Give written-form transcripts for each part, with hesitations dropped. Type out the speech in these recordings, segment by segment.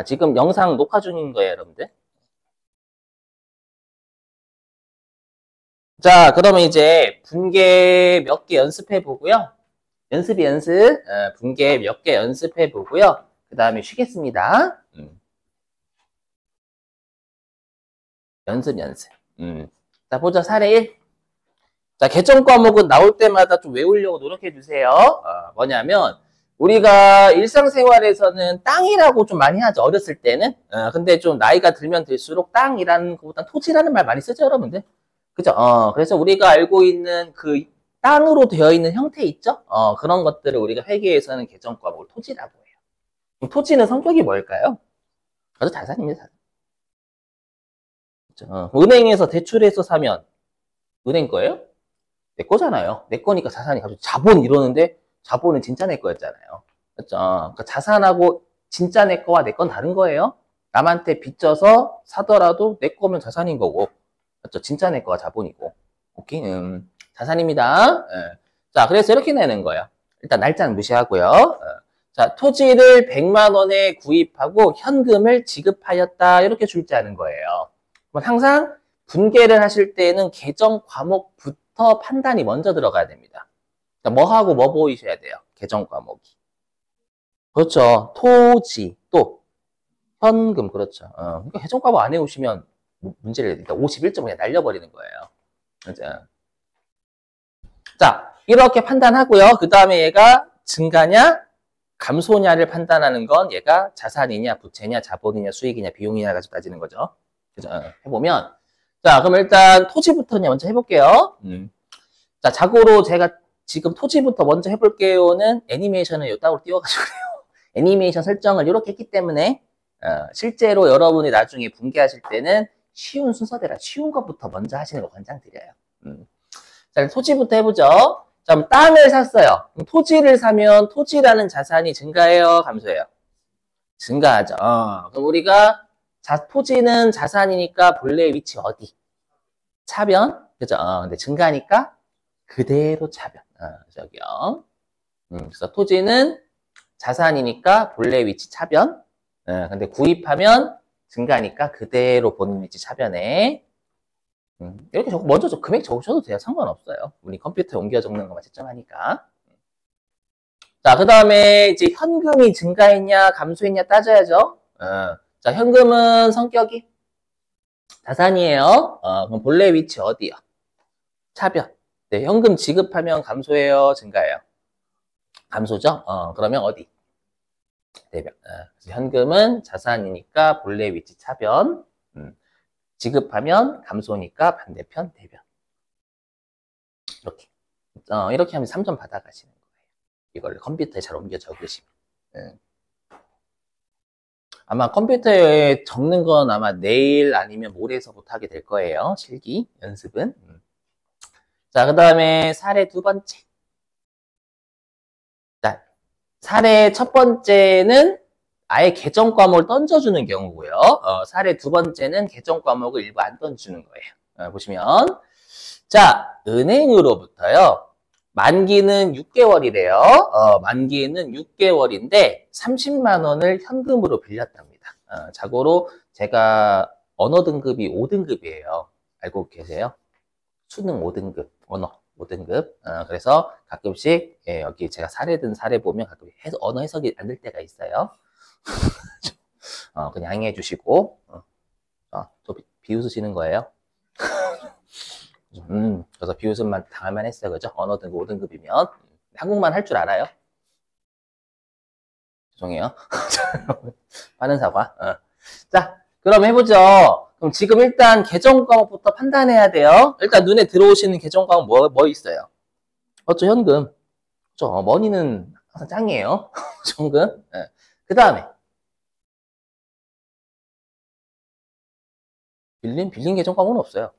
지금 영상 녹화 중인 거예요, 여러분들. 자, 그러면 이제 분계 몇 개 연습해 보고요. 연습. 분계 몇 개 연습해 보고요. 그 다음에 쉬겠습니다. 연습. 자, 보자. 사례 1. 자, 개정 과목은 나올 때마다 좀 외우려고 노력해 주세요. 뭐냐면, 우리가 일상생활에서는 땅이라고 좀 많이 하죠. 어렸을 때는. 근데 좀 나이가 들면 들수록 땅이라는 것보다 토지라는 말 많이 쓰죠, 여러분들. 그죠? 그래서 우리가 알고 있는 그 땅으로 되어 있는 형태 있죠? 그런 것들을 우리가 회계에서는 개정 과목을 토지라고 해요. 그럼 토지는 성격이 뭘까요? 그래서 자산입니다, 자산. 그렇죠? 은행에서 대출해서 사면 은행 거예요? 내 거잖아요. 내 거니까 자산이 갑자기 자본 이러는데 자본은 진짜 내 거였잖아요. 그렇죠? 그러니까 자산하고 진짜 내 거와 내 건 다른 거예요. 남한테 빚져서 사더라도 내 거면 자산인 거고, 그렇죠? 진짜 내 거가 자본이고. 오케이, 자산입니다. 자, 그래서 이렇게 내는 거예요. 일단 날짜는 무시하고요. 자, 토지를 100만 원에 구입하고 현금을 지급하였다. 이렇게 출제하는 거예요. 그럼 항상 분계를 하실 때는 개정 과목부터 판단이 먼저 들어가야 됩니다. 그러니까 뭐하고 뭐 보이셔야 돼요. 개정 과목이. 그렇죠. 토지, 또 현금, 그렇죠. 그러니까 개정 과목 안 해오시면 문제를 일단 51점 그냥 날려버리는 거예요. 그렇죠? 자, 이렇게 판단하고요. 그 다음에 얘가 증가냐, 감소냐를 판단하는 건 얘가 자산이냐, 부채냐, 자본이냐, 수익이냐, 비용이냐 가지고 따지는 거죠. 그죠? 해보면, 자, 그럼 일단 토지부터 먼저 해볼게요. 자, 자고로 제가 지금 토지부터 먼저 해볼게요는 애니메이션을 이따로 띄워가지고 그래요. 애니메이션 설정을 이렇게 했기 때문에 실제로 여러분이 나중에 분개하실 때는 쉬운 순서대로 쉬운 것부터 먼저 하시는 거 권장드려요. 자, 토지부터 해보죠. 자, 그럼 땅을 샀어요. 그럼 토지를 사면 토지라는 자산이 증가해요, 감소해요? 증가하죠. 그럼 우리가 토지는 자산이니까 본래 위치 어디? 차변? 그죠? 근데 증가하니까 그대로 차변. 저기요. 그래서 토지는 자산이니까 본래 위치 차변. 근데 구입하면 증가하니까 그대로 본인 위치 차변에. 이렇게 먼저 금액 적으셔도 돼요. 상관없어요. 우리 컴퓨터에 옮겨 적는 것만 채점하니까. 자, 그 다음에 이제 현금이 증가했냐, 감소했냐 따져야죠. 자, 현금은 성격이 자산이에요. 그럼 본래 위치 어디요? 차변. 네, 현금 지급하면 감소해요, 증가해요? 감소죠? 그러면 어디? 대변. 그래서 현금은 자산이니까 본래 위치 차변. 지급하면 감소니까 반대편 대변. 이렇게. 이렇게 하면 3점 받아가시는 거예요. 이걸 컴퓨터에 잘 옮겨 적으시면. 아마 컴퓨터에 적는 건 아마 내일 아니면 모레서부터 하게 될 거예요. 실기 연습은. 자, 그 다음에 사례 두 번째. 자, 사례 첫 번째는 아예 개정 과목을 던져주는 경우고요. 사례 두 번째는 개정 과목을 일부 안 던져주는 거예요. 보시면 자, 은행으로부터요. 만기는 6개월이래요. 만기는 6개월인데 30만 원을 현금으로 빌렸답니다. 자고로 제가 언어 등급이 5등급이에요. 알고 계세요? 수능 5등급, 언어 5등급. 그래서 가끔씩 여기 제가 사례 든 사례 보면 가끔 언어 해석이 안 될 때가 있어요. 그냥 양해해 주시고 또 비웃으시는 거예요. 그래서 비웃음만 당할만 했어요. 그죠? 언어 등급 5등급이면 한국말 할 줄 알아요? 죄송해요. 빠른 사과. 자, 그럼 해보죠. 그럼 지금 일단 개정 과목부터 판단해야 돼요. 일단 눈에 들어오시는 개정 과목 뭐 있어요? 어쩌 현금. 그죠? 머니는 항상 짱이에요. 현금. 그 다음에 빌린 개정 과목은 없어요.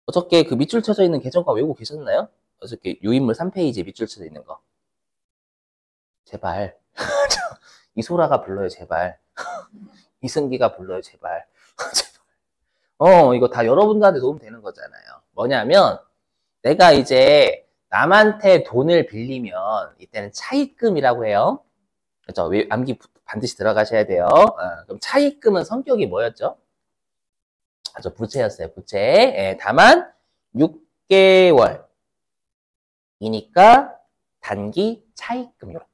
어저께 그 밑줄 쳐져 있는 개정 과목 외우고 계셨나요? 어저께 유인물 3페이지에 밑줄 쳐져 있는 거. 제발. 이소라가 불러요, 제발. 이승기가 불러요, 제발. 이거 다 여러분들한테 도움 되는 거잖아요. 뭐냐면, 내가 이제 남한테 돈을 빌리면, 이때는 차입금이라고 해요. 그죠? 암기 반드시 들어가셔야 돼요. 그럼 차입금은 성격이 뭐였죠? 아주 부채였어요. 부채. 예, 다만 6개월이니까 단기 차입금 이렇게.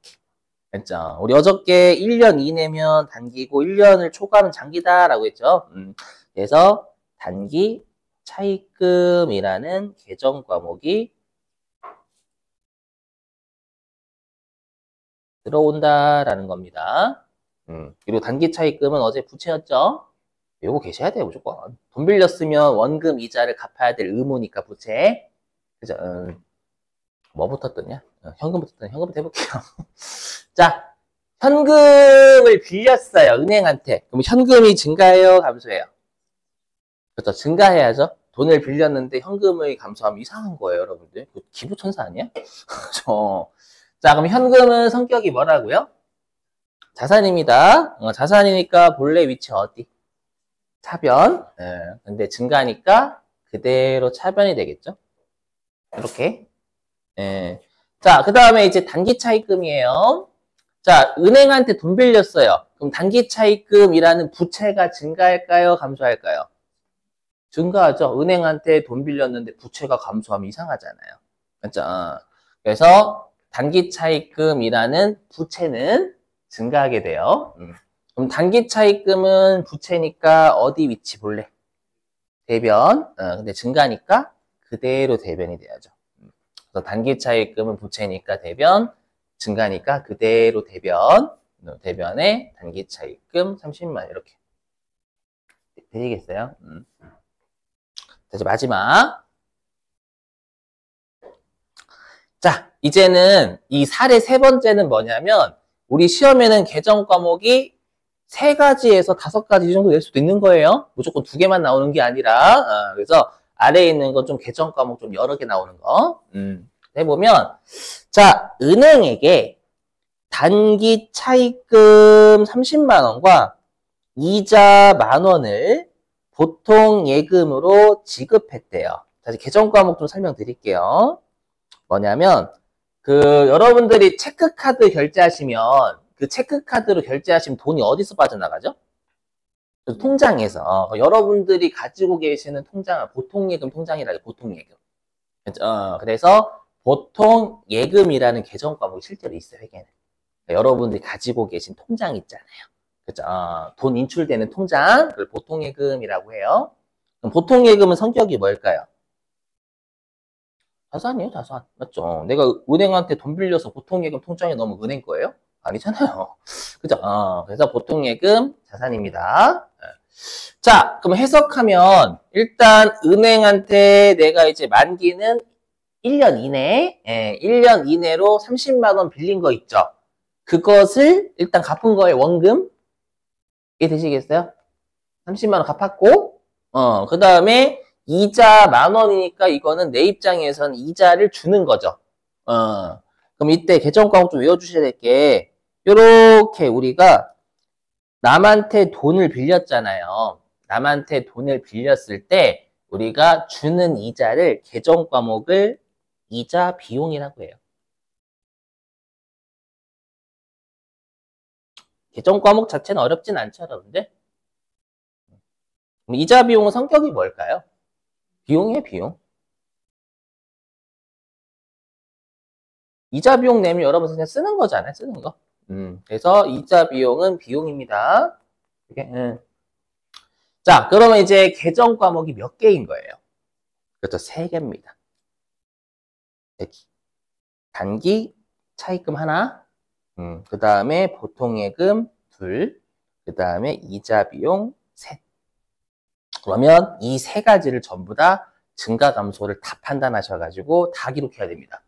했죠. 우리 어저께 1년 이내면 단기고 1년을 초과하면 장기다라고 했죠. 그래서 단기 차입금이라는 개정 과목이 들어온다라는 겁니다. 그리고 단기 차입금은 어제 부채였죠. 요거 계셔야 돼요, 무조건. 돈 빌렸으면 원금 이자를 갚아야 될 의무니까 부채. 그죠? 뭐부터 떴냐? 현금부터 떴냐? 현금부터 해볼게요. 자, 현금을 빌렸어요, 은행한테. 그럼 현금이 증가해요, 감소해요? 그렇죠, 증가해야죠. 돈을 빌렸는데 현금을 감소하면 이상한 거예요, 여러분들. 기부천사 아니야? 그렇죠. 자, 그럼 현금은 성격이 뭐라고요? 자산입니다. 자산이니까 본래 위치 어디? 차변. 근데 증가니까 그대로 차변이 되겠죠? 이렇게. 자, 그 다음에 이제 단기 차입금이에요. 자, 은행한테 돈 빌렸어요. 그럼 단기 차입금이라는 부채가 증가할까요? 감소할까요? 증가하죠. 은행한테 돈 빌렸는데 부채가 감소하면 이상하잖아요. 그렇죠? 그래서 단기 차입금이라는 부채는 증가하게 돼요. 그럼 단기 차입금은 부채니까 어디 위치 볼래? 대변. 근데 증가니까 그대로 대변이 돼야죠. 그래서 단기 차입금은 부채니까 대변, 증가니까 그대로 대변, 대변에 단기 차입금 30만 이렇게 되겠어요. 다시 마지막. 자, 이제는 이 사례 세 번째는 뭐냐면 우리 시험에는 개정 과목이 3가지에서 5가지 정도 낼 수도 있는 거예요. 무조건 2개만 나오는 게 아니라. 그래서 아래에 있는 건 좀 개정 과목 좀 여러 개 나오는 거. 해보면, 자, 은행에게 단기 차입금 30만 원과 이자 10,000원을 보통 예금으로 지급했대요. 다시 개정 과목 좀 설명드릴게요. 뭐냐면, 여러분들이 체크카드 결제하시면, 그 체크카드로 결제하시면 돈이 어디서 빠져나가죠? 통장에서. 여러분들이 가지고 계시는 통장을 보통예금 통장이라 해요. 보통예금. 그래서 보통예금이라는 개정 과목이 실제로 있어요, 회계는. 여러분들이 가지고 계신 통장 있잖아요. 그죠? 돈 인출되는 통장, 그걸 보통예금이라고 해요. 그럼 보통예금은 성격이 뭘까요? 자산이에요, 자산. 맞죠? 내가 은행한테 돈 빌려서 보통예금 통장에 넣으면 은행 거예요? 아니잖아요. 그죠? 그래서 보통예금 자산입니다. 자, 그럼 해석하면 일단 은행한테 내가 이제 만기는 1년 이내, 1년 이내로 30만 원 빌린 거 있죠? 그것을 일단 갚은 거예요, 원금. 이해 되시겠어요? 30만 원 갚았고, 그 다음에 이자 10,000원이니까 이거는 내 입장에서는 이자를 주는 거죠. 그럼 이때 개정 과목 좀 외워주셔야 될 게, 요렇게 우리가 남한테 돈을 빌렸잖아요. 남한테 돈을 빌렸을 때 우리가 주는 이자를 개정 과목을 이자 비용이라고 해요. 개정 과목 자체는 어렵진 않죠, 여러분들? 이자 비용은 성격이 뭘까요? 비용이에요, 비용. 이자 비용 내면 여러분 그냥 쓰는 거잖아요, 쓰는 거. 그래서 이자 비용은 비용입니다. 이렇게, 자, 그러면 이제 개정 과목이 몇 개인 거예요? 그렇죠, 3개입니다. 단기 차입금 하나, 그 다음에 보통예금 둘, 그 다음에 이자 비용 셋. 그러면 이 3가지를 전부 다 증가 감소를 다 판단하셔가지고 다 기록해야 됩니다.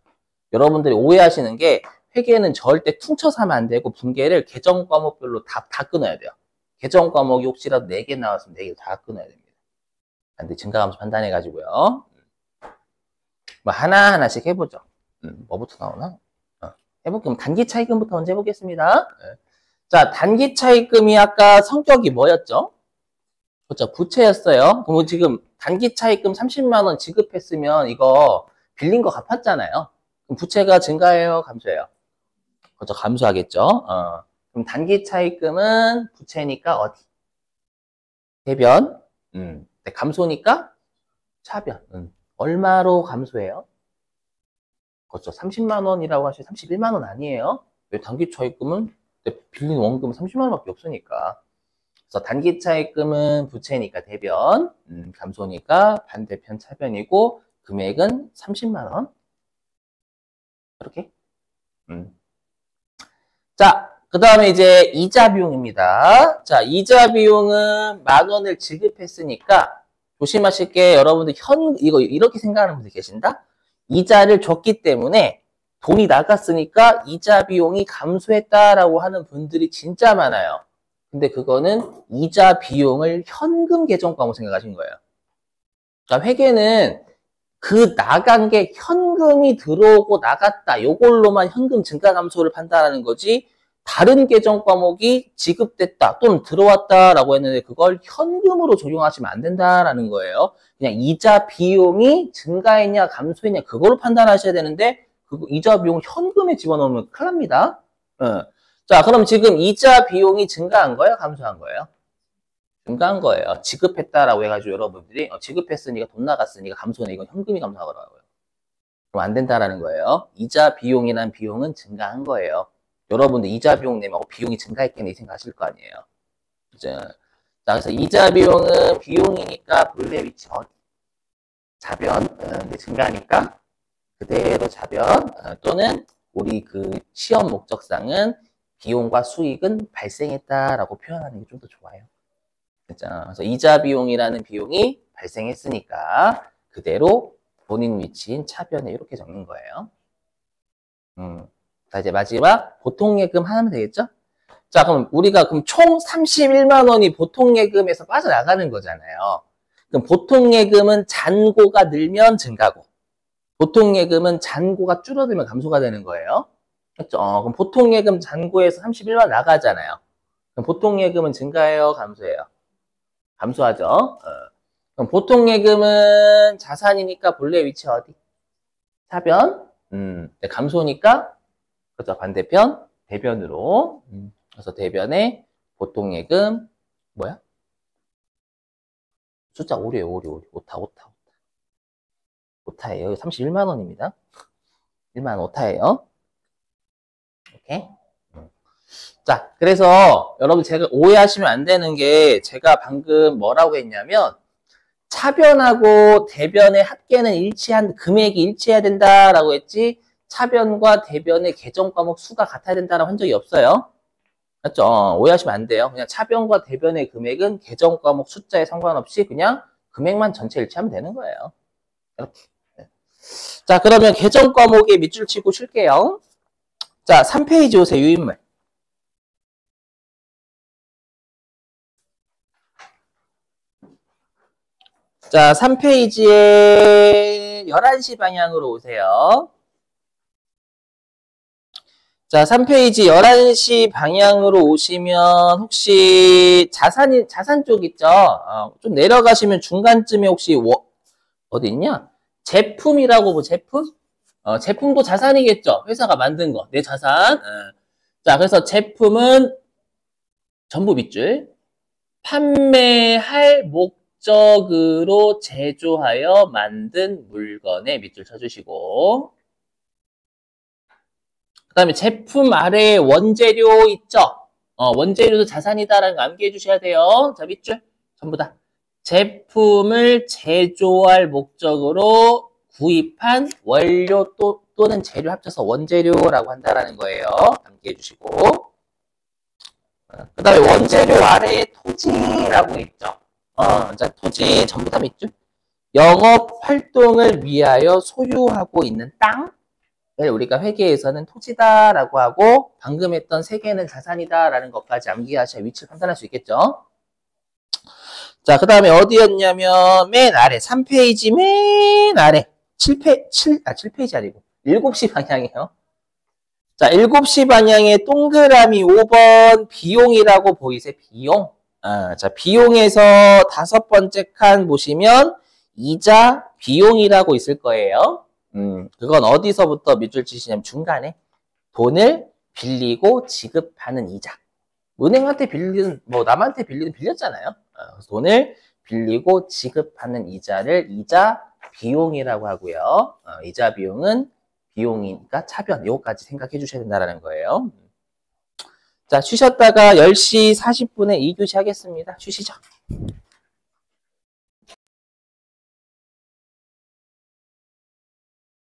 여러분들이 오해하시는 게 회계는 절대 퉁쳐서 하면 안 되고 분계를 개정 과목별로 다 끊어야 돼요. 개정 과목이 혹시라도 4개 나왔으면 4개 다 끊어야 됩니다. 근데 증가 감소 판단해가지고요. 뭐 하나하나씩 해보죠. 뭐부터 나오나? 해볼게요. 단기 차입금부터 먼저 해보겠습니다. 자, 단기 차입금이 아까 성격이 뭐였죠? 그렇죠. 부채였어요. 그럼 지금 단기 차입금 30만 원 지급했으면 이거 빌린 거 갚았잖아요. 그럼 부채가 증가해요? 감소해요? 그렇죠. 감소하겠죠. 그럼 단기 차입금은 부채니까 어디? 대변. 감소니까 차변. 얼마로 감소해요? 그렇죠. 30만 원이라고 하시면 31만 원 아니에요? 왜 단기 차입금은 빌린 원금은 30만 원밖에 없으니까. 그래서 단기 차입금은 부채니까 대변, 감소니까 반대편 차변이고 금액은 30만 원. 이렇게. 자, 그 다음에 이제 이자 비용입니다. 자, 이자 비용은 10,000원을 지급했으니까 조심하실 게 여러분들 이거 이렇게 생각하는 분들 계신다? 이자를 줬기 때문에 돈이 나갔으니까 이자 비용이 감소했다라고 하는 분들이 진짜 많아요. 근데 그거는 이자 비용을 현금 계정과목 생각하신 거예요. 그러니까 회계는 그 나간 게 현금이 들어오고 나갔다. 요걸로만 현금 증가 감소를 판단하는 거지 다른 계정 과목이 지급됐다 또는 들어왔다라고 했는데 그걸 현금으로 적용하시면 안 된다라는 거예요. 그냥 이자 비용이 증가했냐 감소했냐 그걸로 판단하셔야 되는데 그 이자 비용 현금에 집어넣으면 큰일 납니다. 자, 그럼 지금 이자 비용이 증가한 거예요? 감소한 거예요? 증가한 거예요. 지급했다라고 해가지고 여러분들이 지급했으니까 돈 나갔으니까 감소네. 이건 현금이 감소하더라고요. 그럼 안 된다라는 거예요. 이자 비용이란 비용은 증가한 거예요. 여러분들 이자 비용 내면 비용이 증가했겠네 이 생각하실 거 아니에요. 그죠? 자, 그래서 이자 비용은 비용이니까 본래 위치 어디? 차변. 증가하니까 그대로 차변 또는 우리 그 시험 목적상은 비용과 수익은 발생했다라고 표현하는 게 좀 더 좋아요. 그죠? 그래서 이자 비용이라는 비용이 발생했으니까 그대로 본인 위치인 차변에 이렇게 적는 거예요. 자, 이제 마지막 보통예금 하면 되겠죠? 자, 그럼 우리가 그럼 총 31만 원이 보통예금에서 빠져나가는 거잖아요. 그럼 보통예금은 잔고가 늘면 증가고, 보통예금은 잔고가 줄어들면 감소가 되는 거예요. 그렇죠? 그럼 보통예금 잔고에서 31만 원 나가잖아요. 그럼 보통예금은 증가해요? 감소해요? 감소하죠. 그럼 보통예금은 자산이니까 본래 위치 어디? 차변. 감소니까 그렇죠. 반대편 대변으로. 그래서 대변에 보통예금 뭐야? 숫자 5래요. 5. 오타예요. 31만 원입니다. 1만 오타예요. 오케이. 자, 그래서 여러분 제가 오해하시면 안 되는 게 제가 방금 뭐라고 했냐면 차변하고 대변의 합계는 금액이 일치해야 된다라고 했지 차변과 대변의 계정 과목 수가 같아야 된다라고 한 적이 없어요. 맞죠? 오해하시면 안 돼요. 그냥 차변과 대변의 금액은 계정 과목 숫자에 상관없이 그냥 금액만 전체 일치하면 되는 거예요. 이렇게. 자, 그러면 계정 과목에 밑줄 치고 쉴게요. 자, 3페이지 오세요. 유인물. 자, 3페이지에 11시 방향으로 오세요. 자, 3페이지 11시 방향으로 오시면 혹시 자산 쪽 있죠? 좀 내려가시면 중간쯤에 혹시 어디 있냐? 제품이라고 제품? 제품도 자산이겠죠? 회사가 만든 거. 내 자산. 자, 그래서 제품은 전부 밑줄. 판매할 목적으로 제조하여 만든 물건에 밑줄 쳐주시고 그 다음에 제품 아래에 원재료 있죠? 원재료도 자산이다라는 거 암기해 주셔야 돼요. 자, 밑줄 전부 다. 제품을 제조할 목적으로 구입한 원료 또는 재료 합쳐서 원재료라고 한다라는 거예요. 암기해 주시고 그 다음에 원재료 아래에 토지라고 있죠. 자, 토지 전부 다 밑줄. 영업 활동을 위하여 소유하고 있는 땅. 우리가 회계에서는 토지다라고 하고 방금 했던 세 개는 자산이다라는 것까지 암기하셔야 위치를 판단할 수 있겠죠. 자, 그 다음에 어디였냐면 맨 아래 3페이지 맨 아래 7페이지 아니고 7시 방향이에요. 자, 7시 방향에 동그라미 5번 비용이라고 보이세요? 비용. 자, 비용에서 5번째 칸 보시면 이자 비용이라고 있을 거예요. 그건 어디서부터 밑줄 치시냐면 중간에 돈을 빌리고 지급하는 이자. 은행한테 빌리든 뭐 남한테 빌리든 빌렸잖아요. 그래서 돈을 빌리고 지급하는 이자를 이자 비용이라고 하고요. 이자 비용은 비용이니까 차변, 요거까지 생각해 주셔야 된다는 거예요. 자, 쉬셨다가 10시 40분에 2교시 하겠습니다. 쉬시죠.